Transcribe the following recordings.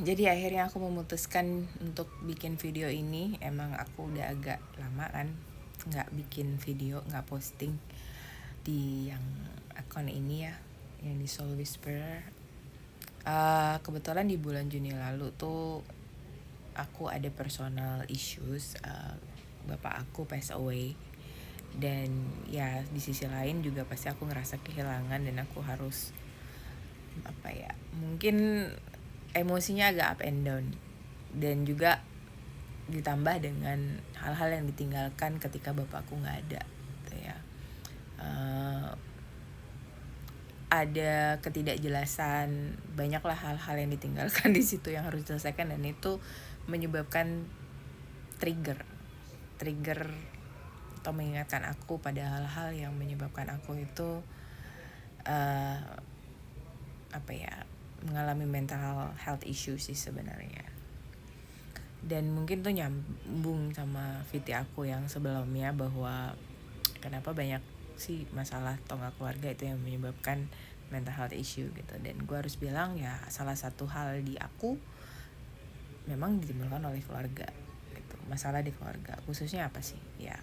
Jadi akhirnya aku memutuskan untuk bikin video ini. Emang aku udah agak lama kan nggak bikin video, nggak posting di yang akun ini ya, yang di Soul Whisperer. Kebetulan di bulan Juni lalu tuh aku ada personal issues. Bapak aku pass away, dan ya di sisi lain juga pasti aku ngerasa kehilangan, dan aku harus apa ya, mungkin emosinya agak up and down, dan juga ditambah dengan hal-hal yang ditinggalkan ketika bapakku nggak ada gitu ya. uh, ada ketidakjelasan, banyaklah hal-hal yang ditinggalkan di situ yang harus diselesaikan, dan itu menyebabkan trigger trigger atau mengingatkan aku pada hal-hal yang menyebabkan aku itu uh, apa ya, mengalami mental health issues sih sebenarnya. Dan mungkin tuh nyambung sama VT aku yang sebelumnya, bahwa kenapa banyak sih masalah tonggak keluarga itu yang menyebabkan mental health issue gitu. Dan gue harus bilang ya, salah satu hal di aku memang ditimbulkan oleh keluarga gitu. Masalah di keluarga khususnya apa sih ya,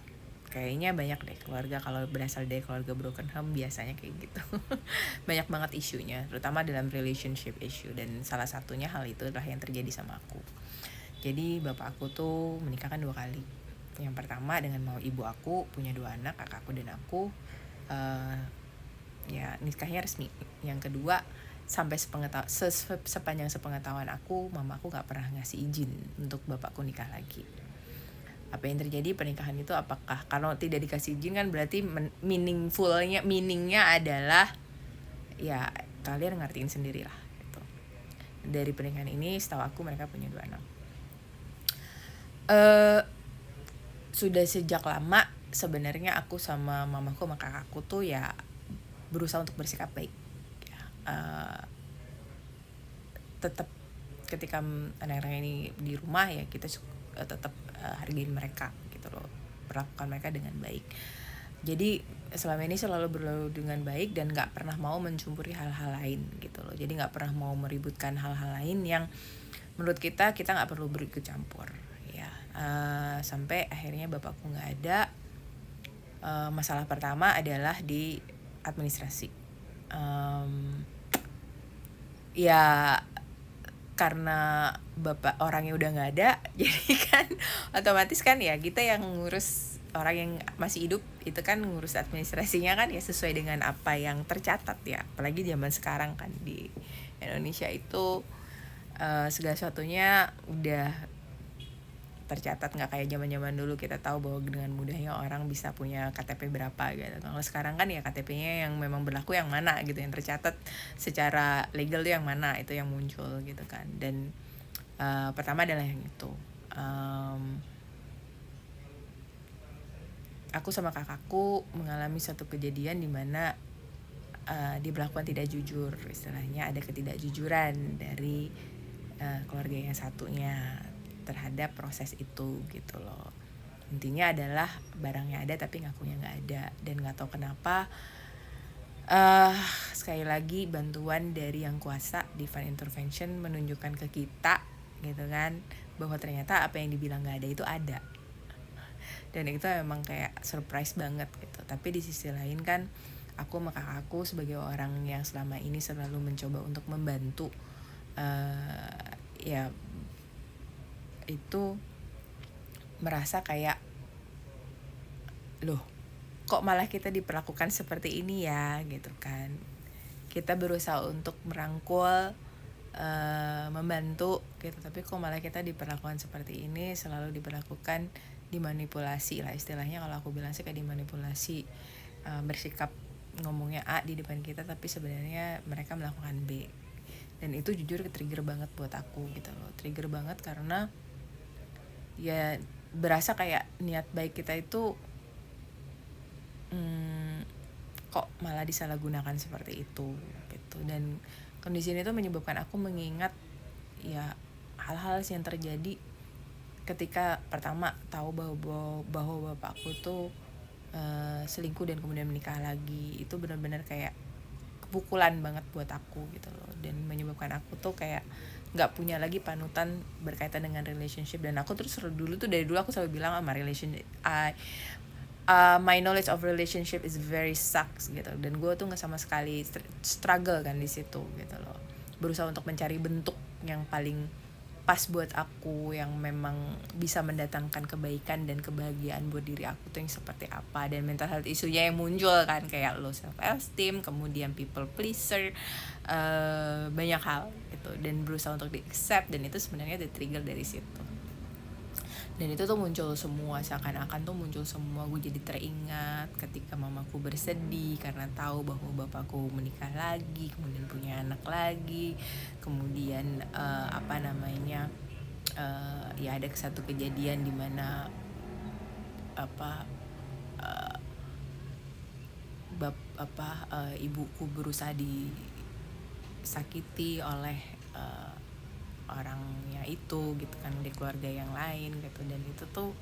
kayaknya banyak deh keluarga kalau berasal dari keluarga broken home biasanya kayak gitu. Banyak banget isunya, terutama dalam relationship issue, dan salah satunya hal itu adalah yang terjadi sama aku. Jadi bapak aku tuh menikahkan 2 kali. Yang pertama dengan mau ibu aku, punya 2 anak, kakakku dan aku. uh, Ya nikahnya resmi. Yang kedua, sampai sepanjang sepengetahuan aku, mama aku nggak pernah ngasih izin untuk bapakku nikah lagi. Apa yang terjadi, pernikahan itu apakah kalau tidak dikasih izin kan berarti meaningnya adalah ya kalian ngertiin sendirilah gitu. Dari pernikahan ini setahu aku mereka punya 2 anak. eh Sudah sejak lama sebenarnya aku sama mamaku sama kakakku tuh ya berusaha untuk bersikap baik ya. Tetap ketika anak-anak ini di rumah ya kita tetap hargain mereka gitu loh, perlakukan mereka dengan baik. Jadi selama ini selalu berlalu dengan baik dan nggak pernah mau mencampuri hal-hal lain gitu loh. Jadi nggak pernah mau meributkan hal-hal lain yang menurut kita nggak perlu berikut campur ya. Sampai akhirnya bapakku nggak ada. Masalah pertama adalah di administrasi. Ya karena bapak orangnya udah nggak ada, jadi kan otomatis kan ya kita yang ngurus orang yang masih hidup itu kan, ngurus administrasinya kan ya sesuai dengan apa yang tercatat ya. Apalagi zaman sekarang kan di Indonesia itu segala sesuatunya udah tercatat, nggak kayak zaman-zaman dulu kita tahu bahwa dengan mudahnya orang bisa punya KTP berapa gitu. Kalau sekarang kan ya KTP-nya yang memang berlaku yang mana gitu, yang tercatat secara legal tuh yang mana, itu yang muncul gitu kan. Dan pertama adalah yang itu. Aku sama kakakku mengalami suatu kejadian di mana diberlakukan tidak jujur, istilahnya ada ketidakjujuran dari keluarga yang satunya terhadap proses itu gitu loh. Intinya adalah barangnya ada tapi ngakunya nggak ada, dan nggak tahu kenapa sekali lagi bantuan dari yang kuasa, divine intervention, menunjukkan ke kita gitu kan, bahwa ternyata apa yang dibilang nggak ada itu ada. Dan itu emang kayak surprise banget gitu. Tapi di sisi lain kan aku sama kakakku sebagai orang yang selama ini selalu mencoba untuk membantu, ya itu merasa kayak, loh kok malah kita diperlakukan seperti ini ya gitu kan. Kita berusaha untuk merangkul, membantu gitu, tapi kok malah kita diperlakukan seperti ini, selalu diperlakukan, dimanipulasi lah istilahnya. Kalau aku bilang sih kayak dimanipulasi, bersikap ngomongnya A di depan kita tapi sebenarnya mereka melakukan B. Dan itu jujur trigger banget buat aku gitu loh. Trigger banget karena ya berasa kayak niat baik kita itu kok malah disalahgunakan seperti itu gitu. Dan kondisi ini tuh menyebabkan aku mengingat ya hal-hal yang terjadi ketika pertama tahu bahwa bapakku tuh selingkuh dan kemudian menikah lagi. Itu benar-benar kayak pukulan banget buat aku gitu loh, dan menyebabkan aku tuh kayak nggak punya lagi panutan berkaitan dengan relationship. Dan aku terus dulu tuh, dari dulu aku selalu bilang sama relationship, my knowledge of relationship is very sucks gitu, dan gue tuh nggak sama sekali struggle kan di situ gitu loh, berusaha untuk mencari bentuk yang paling pas buat aku, yang memang bisa mendatangkan kebaikan dan kebahagiaan buat diri aku tuh yang seperti apa. Dan mental health isunya yang muncul kan, kayak low self esteem, kemudian people pleaser, banyak hal gitu, dan berusaha untuk di accept, dan itu sebenarnya the trigger dari situ. Dan itu tuh muncul semua, seakan-akan tuh muncul semua. Gue jadi teringat ketika mamaku bersedih karena tahu bahwa bapakku menikah lagi, kemudian punya anak lagi, kemudian ya ada satu kejadian di mana ibuku berusaha disakiti oleh orangnya itu gitu kan, di keluarga yang lain gitu. Dan itu tuh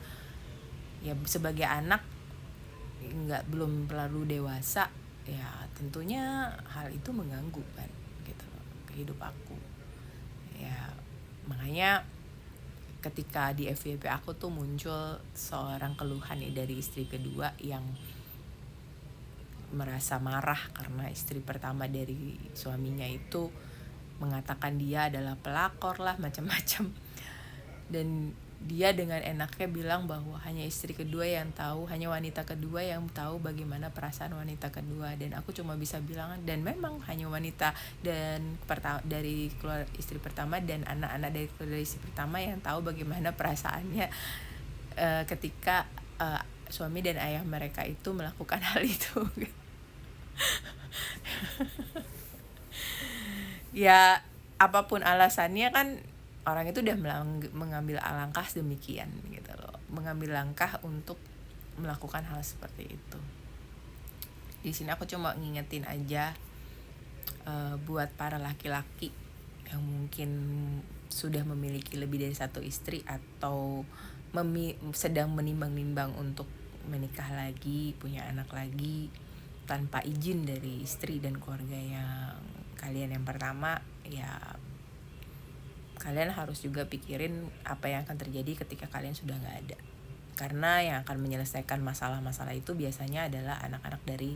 ya sebagai anak belum terlalu dewasa, ya tentunya hal itu mengganggu kan gitu ke hidup aku. Ya makanya ketika di FYP aku tuh muncul seorang keluhan dari istri kedua yang merasa marah karena istri pertama dari suaminya itu mengatakan dia adalah pelakor lah, macam-macam. Dan dia dengan enaknya bilang bahwa hanya istri kedua yang tahu, hanya wanita kedua yang tahu bagaimana perasaan wanita kedua. Dan aku cuma bisa bilang, dan memang hanya wanita dari keluarga istri pertama dan anak-anak dari keluarga istri pertama yang tahu bagaimana perasaannya ketika suami dan ayah mereka itu melakukan hal itu. Ya apapun alasannya kan, orang itu udah mengambil langkah demikian gitu loh, mengambil langkah untuk melakukan hal seperti itu. Di sini aku cuma ngingetin aja buat para laki-laki yang mungkin sudah memiliki lebih dari satu istri, atau sedang menimbang-nimbang untuk menikah lagi, punya anak lagi tanpa izin dari istri dan keluarga yang kalian yang pertama. Ya kalian harus juga pikirin apa yang akan terjadi ketika kalian sudah gak ada, karena yang akan menyelesaikan masalah-masalah itu biasanya adalah anak-anak dari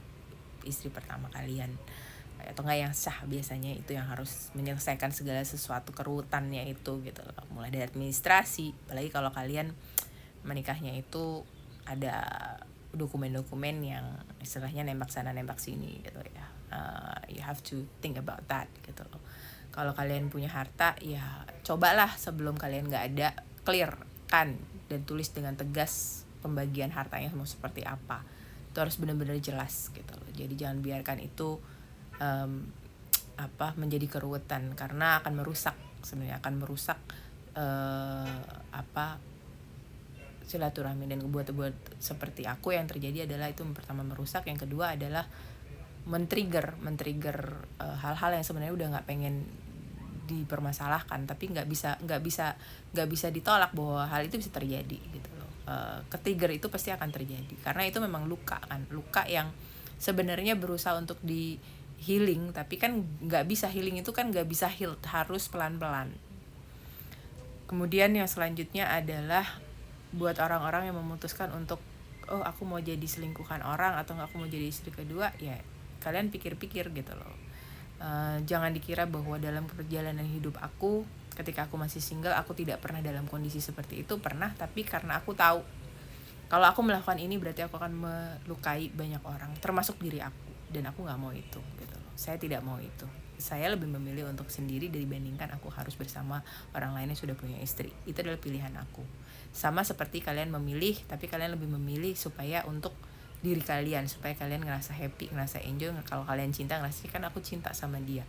istri pertama kalian, atau enggak yang sah. Biasanya itu yang harus menyelesaikan segala sesuatu kerutannya itu gitu loh, mulai dari administrasi. Apalagi kalau kalian menikahnya itu ada dokumen-dokumen yang istilahnya nembak sana nembak sini gitu ya. You have to think about that gitu loh. Kalau kalian punya harta, ya cobalah sebelum kalian gak ada, clear kan dan tulis dengan tegas pembagian hartanya mau seperti apa. Itu harus benar-benar jelas gitu loh. Jadi jangan biarkan itu menjadi keruwetan, karena akan merusak, sebenarnya akan merusak silaturahmi. Dan buat seperti aku yang terjadi adalah itu pertama merusak, yang kedua adalah men-trigger hal-hal yang sebenarnya udah nggak pengen dipermasalahkan, tapi nggak bisa ditolak bahwa hal itu bisa terjadi gitu loh. Ke-trigger itu pasti akan terjadi karena itu memang luka yang sebenarnya berusaha untuk di healing, tapi kan nggak bisa healing itu kan nggak bisa heal, harus pelan-pelan. Kemudian yang selanjutnya adalah buat orang-orang yang memutuskan untuk aku mau jadi selingkuhan orang, atau nggak aku mau jadi istri kedua, ya kalian pikir-pikir gitu loh. Jangan dikira bahwa dalam perjalanan hidup aku ketika aku masih single, aku tidak pernah dalam kondisi seperti itu. Pernah, tapi karena aku tahu kalau aku melakukan ini berarti aku akan melukai banyak orang, termasuk diri aku, dan aku nggak mau itu gitu loh. Saya tidak mau itu. Saya lebih memilih untuk sendiri dibandingkan aku harus bersama orang lain yang sudah punya istri. Itu adalah pilihan aku. Sama seperti kalian memilih, tapi kalian lebih memilih supaya untuk diri kalian, supaya kalian ngerasa happy, ngerasa enjoy. Kalau kalian cinta, ngerasa kan aku cinta sama dia.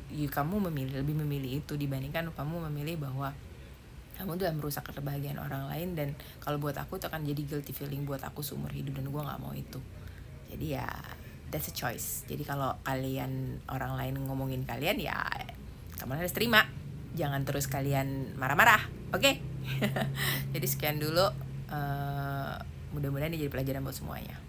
Kamu lebih memilih itu dibandingkan kamu memilih bahwa kamu udah merusak kebahagiaan orang lain. Dan kalau buat aku itu akan jadi guilty feeling buat aku seumur hidup, dan gue nggak mau itu. Jadi ya that's a choice. Jadi kalau kalian, orang lain ngomongin kalian, ya kamu harus terima. Jangan terus kalian marah-marah, oke? Jadi sekian dulu. Mudah-mudahan ini jadi pelajaran buat semuanya.